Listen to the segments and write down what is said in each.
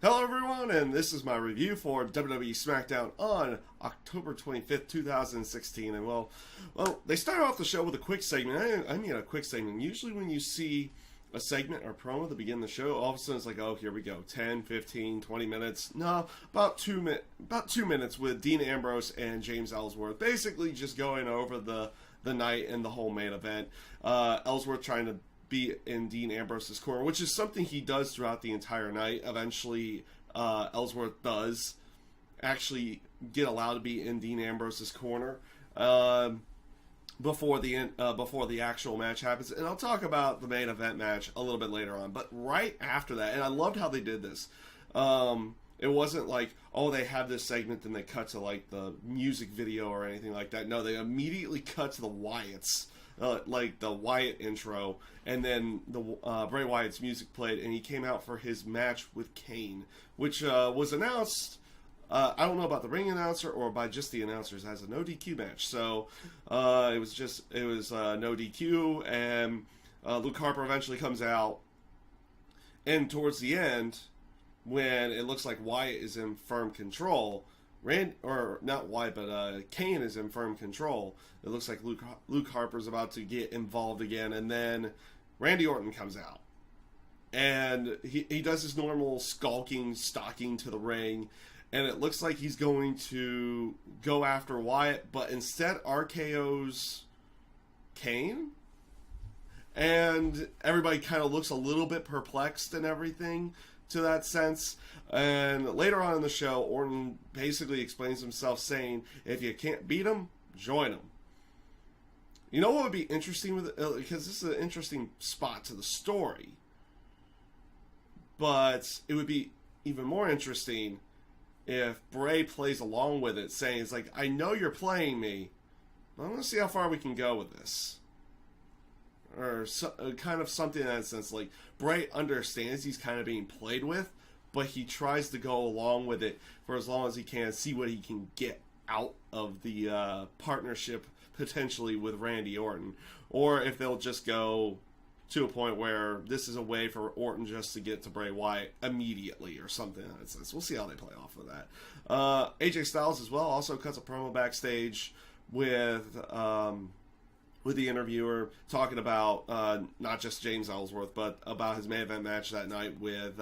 Hello everyone, and this is my review for WWE Smackdown on October 25th, 2016. And they start off the show with a quick segment. I mean a quick segment. Usually when you see a segment or promo at the beginning of the show, all of a sudden it's like, oh, here we go. 10, 15, 20 minutes. No, about 2 minutes with Dean Ambrose and James Ellsworth. Basically just going over the night and the whole main event. Ellsworth trying to be in Dean Ambrose's corner, which is something he does throughout the entire night. Eventually, Ellsworth does actually get allowed to be in Dean Ambrose's corner before the actual match happens. And I'll talk about the main event match a little bit later on. But right after that, and I loved how they did this. It wasn't like, oh, they have this segment and they cut to like the music video or anything like that. No, they immediately cut to the Wyatts. Like the Wyatt intro, and then the Bray Wyatt's music played, and he came out for his match with Kane, which was announced. I don't know about the ring announcer or by just the announcers as a no DQ match. So it was no DQ, and Luke Harper eventually comes out, and towards the end, when it looks like Wyatt is in firm control. Kane is in firm control. It looks like Luke Harper's about to get involved again, and then Randy Orton comes out. And he does his normal stalking to the ring, and it looks like he's going to go after Wyatt, but instead RKO's Kane. And everybody kind of looks a little bit perplexed and everything to that sense. And later on in the show, Orton basically explains himself saying, if you can't beat him, join him. You know what would be interesting with it? Because this is an interesting spot to the story. But it would be even more interesting if Bray plays along with it, saying, it's like, I know you're playing me, but I'm going to see how far we can go with this. Or kind of something in that sense, like Bray understands he's kind of being played with, but he tries to go along with it for as long as he can, see what he can get out of the partnership potentially with Randy Orton, or if they'll just go to a point where this is a way for Orton just to get to Bray Wyatt immediately or something in that sense. We'll see how they play off of that. AJ Styles as well also cuts a promo backstage with the interviewer talking about not just James Ellsworth, but about his main event match that night with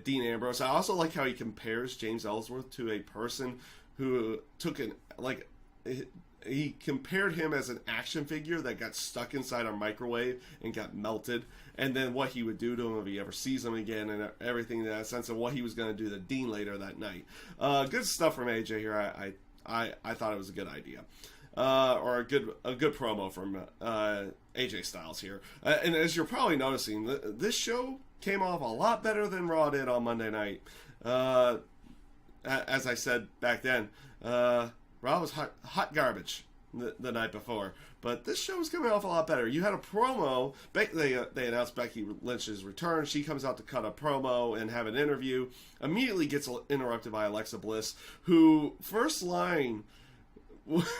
Dean Ambrose. I also like how he compares James Ellsworth to a person who he compared him as an action figure that got stuck inside a microwave and got melted, and then what he would do to him if he ever sees him again, and everything in that sense, and what he was going to do to Dean later that night. Good stuff from AJ here. I thought it was a good idea. Or a good promo from AJ Styles here. And as you're probably noticing, this show came off a lot better than Raw did on Monday night. As I said back then, Raw was hot garbage the night before. But this show was coming off a lot better. You had a promo. They announced Becky Lynch's return. She comes out to cut a promo and have an interview. Immediately gets interrupted by Alexa Bliss, who first line...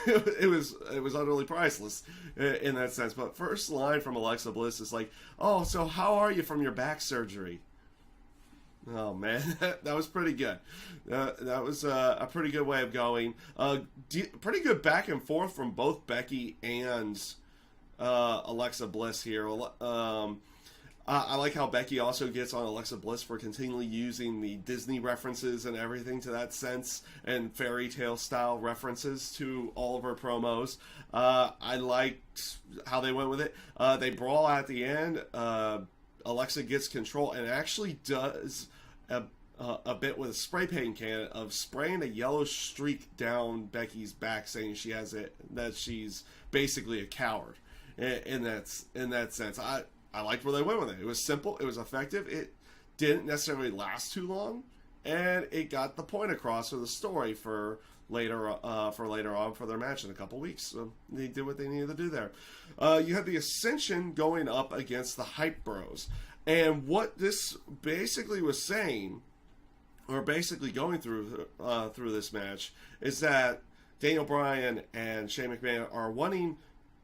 it was utterly priceless in that sense. But first line from Alexa Bliss is like, "Oh, so how are you from your back surgery?" Oh man, that was pretty good. That was a pretty good way of going. Pretty good back and forth from both Becky and Alexa Bliss here. I like how Becky also gets on Alexa Bliss for continually using the Disney references and everything to that sense, and fairy tale style references to all of her promos. I liked how they went with it. They brawl at the end. Alexa gets control and actually does a bit with a spray paint can of spraying a yellow streak down Becky's back, saying that she's basically a coward. In that sense, I liked where they went with it. It was simple. It was effective. It didn't necessarily last too long, and it got the point across for the story for later on for their match in a couple weeks. So they did what they needed to do there. You had the Ascension going up against the Hype Bros, and what this basically was saying, or basically going through this match, is that Daniel Bryan and Shane McMahon are wanting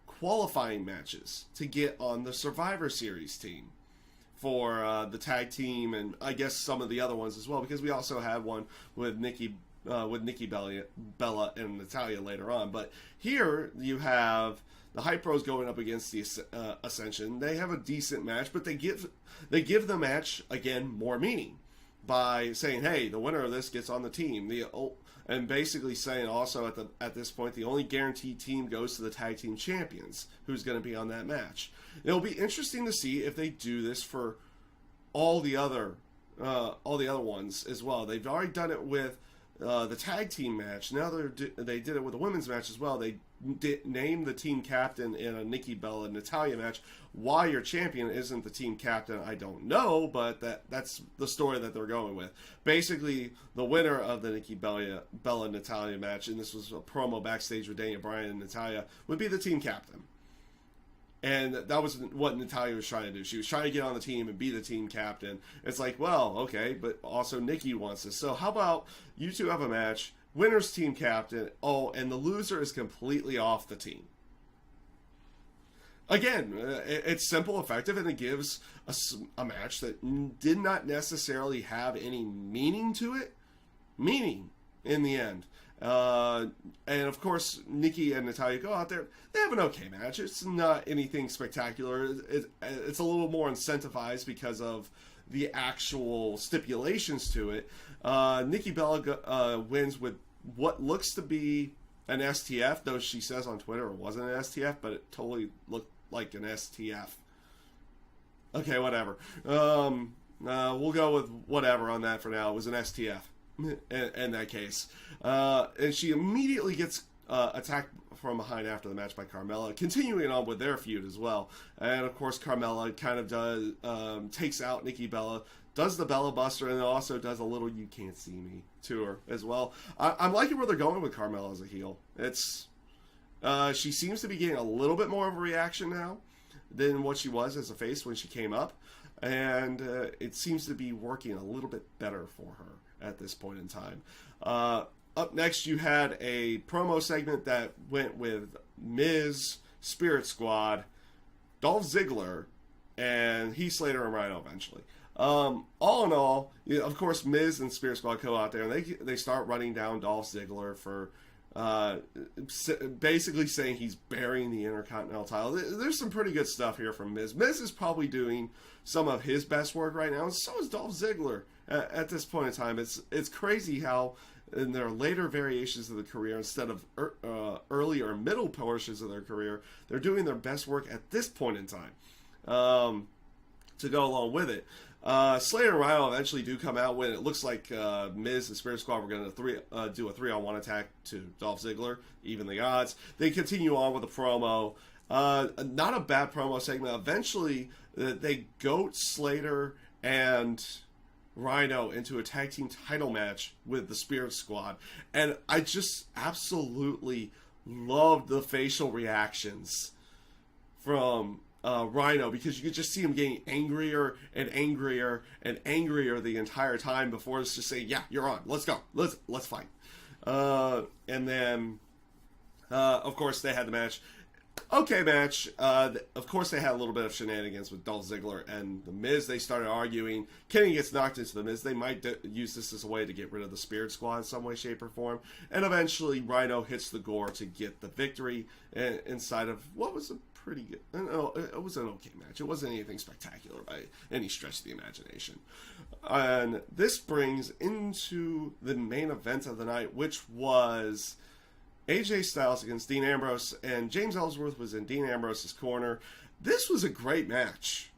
qualifying matches to get on the Survivor Series team for the tag team, and I guess some of the other ones as well, because we also had one with Nikki Bella and Natalya later on. But here you have the Hype Bros going up against the Ascension. They have a decent match, but they give the match again more meaning by saying, "Hey, the winner of this gets on the team." And basically saying also at this point, the only guaranteed team goes to the tag team champions, who's going to be on that match. It'll be interesting to see if they do this for all the other ones as well. They've already done it with the tag team match. Now they did it with the women's match as well. They named the team captain in a Nikki Bella and Natalya match. Why your champion isn't the team captain, I don't know, but that's the story that they're going with. Basically, the winner of the Nikki Bella Natalya match, and this was a promo backstage with Daniel Bryan and Natalya, would be the team captain. And that was what Natalya was trying to do. She was trying to get on the team and be the team captain. It's like, well, okay, but also Nikki wants this. So how about you two have a match, winner's team captain, and the loser is completely off the team. Again, it's simple, effective, and it gives a match that did not necessarily have any meaning to it. Meaning, in the end. And of course, Nikki and Natalya go out there. They have an okay match. It's not anything spectacular. It's a little more incentivized because of the actual stipulations to it. Nikki Bella wins with what looks to be an STF, though she says on Twitter it wasn't an STF, but it totally looked like an STF. Okay, whatever. We'll go with whatever on that for now. It was an STF. In that case. And she immediately gets attacked from behind after the match by Carmella, continuing on with their feud as well. And of course, Carmella kind of takes out Nikki Bella, does the Bella Buster, and also does a little "you can't see me" to her as well. I'm liking where they're going with Carmella as a heel. She seems to be getting a little bit more of a reaction now than what she was as a face when she came up. And it seems to be working a little bit better for her at this point in time. Up next, you had a promo segment that went with Miz, Spirit Squad, Dolph Ziggler, and Heath Slater and Rhino eventually. All in all, of course, Miz and Spirit Squad go out there and they start running down Dolph Ziggler for basically saying he's burying the Intercontinental title. There's some pretty good stuff here from Miz. Miz is probably doing some of his best work right now, and so is Dolph Ziggler at this point in time. It's crazy how in their later variations of the career, instead of early or middle portions of their career, they're doing their best work at this point in time to go along with it. Slater and Rhino eventually do come out when it looks like Miz and Spirit Squad were going to do a 3-on-1 attack to Dolph Ziggler, even the odds. They continue on with the promo. Not a bad promo segment. Eventually, they goat Slater and Rhino into a tag team title match with the Spirit Squad. And I just absolutely loved the facial reactions from Rhino, because you could just see him getting angrier and angrier and angrier the entire time before it's just saying, "Yeah, you're on. Let's go. Let's fight." And then, of course, they had the match. Okay match. Of course, they had a little bit of shenanigans with Dolph Ziggler and The Miz. They started arguing. Kenny gets knocked into The Miz. They might use this as a way to get rid of the Spirit Squad in some way, shape, or form. And eventually, Rhino hits the gore to get the victory inside of what was a pretty good. It was an okay match. It wasn't anything spectacular by any stretch of the imagination. And this brings into the main event of the night, which was AJ Styles against Dean Ambrose, and James Ellsworth was in Dean Ambrose's corner. This was a great match.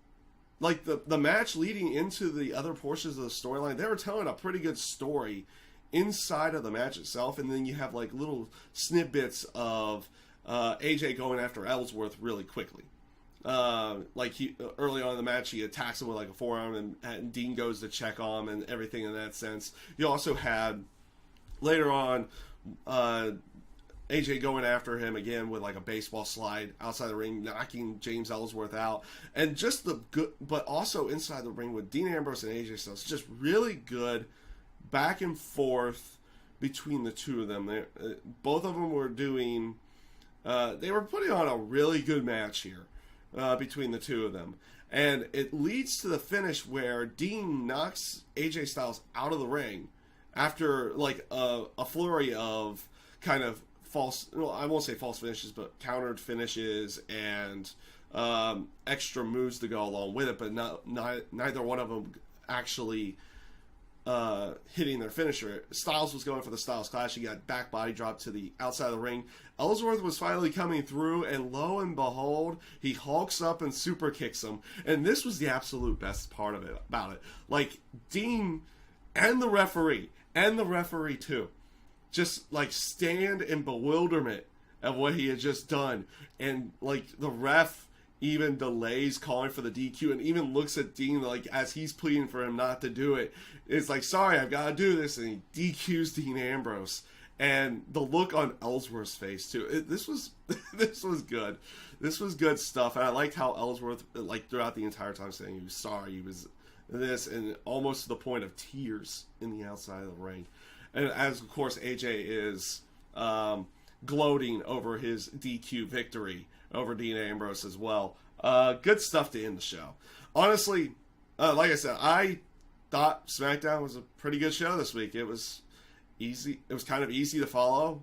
Like, the match leading into the other portions of the storyline, they were telling a pretty good story inside of the match itself, and then you have, like, little snippets of AJ going after Ellsworth really quickly. Early on in the match, he attacks him with, like, a forearm, and Dean goes to check on him and everything in that sense. You also had, later on, AJ going after him again with like a baseball slide outside the ring, knocking James Ellsworth out. And just the good, but also inside the ring with Dean Ambrose and AJ Styles, just really good back and forth between the two of them. Both of them were doing, they were putting on a really good match here between the two of them. And it leads to the finish where Dean knocks AJ Styles out of the ring after like a flurry of kind of false, well, I won't say false finishes, but countered finishes and extra moves to go along with it, but neither one of them actually hitting their finisher. Styles was going for the Styles Clash. He got back body drop to the outside of the ring. Ellsworth was finally coming through, and lo and behold, he hulks up and super kicks him. And this was the absolute best part of it about it. Like, Dean and the referee too, just like stand in bewilderment of what he had just done. And like the ref even delays calling for the DQ and even looks at Dean like as he's pleading for him not to do it. It's like, sorry, I've got to do this, and he DQs Dean Ambrose. And the look on Ellsworth's face too. This was good. This was good stuff, and I liked how Ellsworth, like throughout the entire time, saying he was sorry, he was this, and almost to the point of tears in the outside of the ring. And as of course AJ is gloating over his DQ victory over Dean Ambrose as well. Good stuff to end the show. Honestly, like I said, I thought SmackDown was a pretty good show this week. It was easy. It was kind of easy to follow.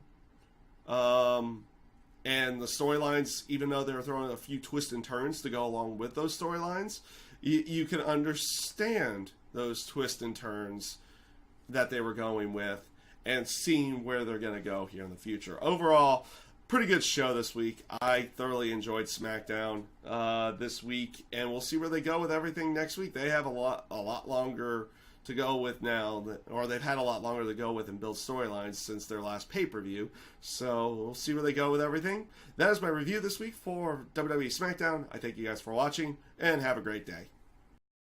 And the storylines, even though they were throwing a few twists and turns to go along with those storylines, you can understand those twists and turns that they were going with and seeing where they're going to go here in the future. Overall, pretty good show this week. I thoroughly enjoyed SmackDown this week, and we'll see where they go with everything next week. They have a lot longer to go with now, or they've had a lot longer to go with and build storylines since their last pay-per-view. So we'll see where they go with everything. That is my review this week for WWE Smackdown. I thank you guys for watching, and have a great day.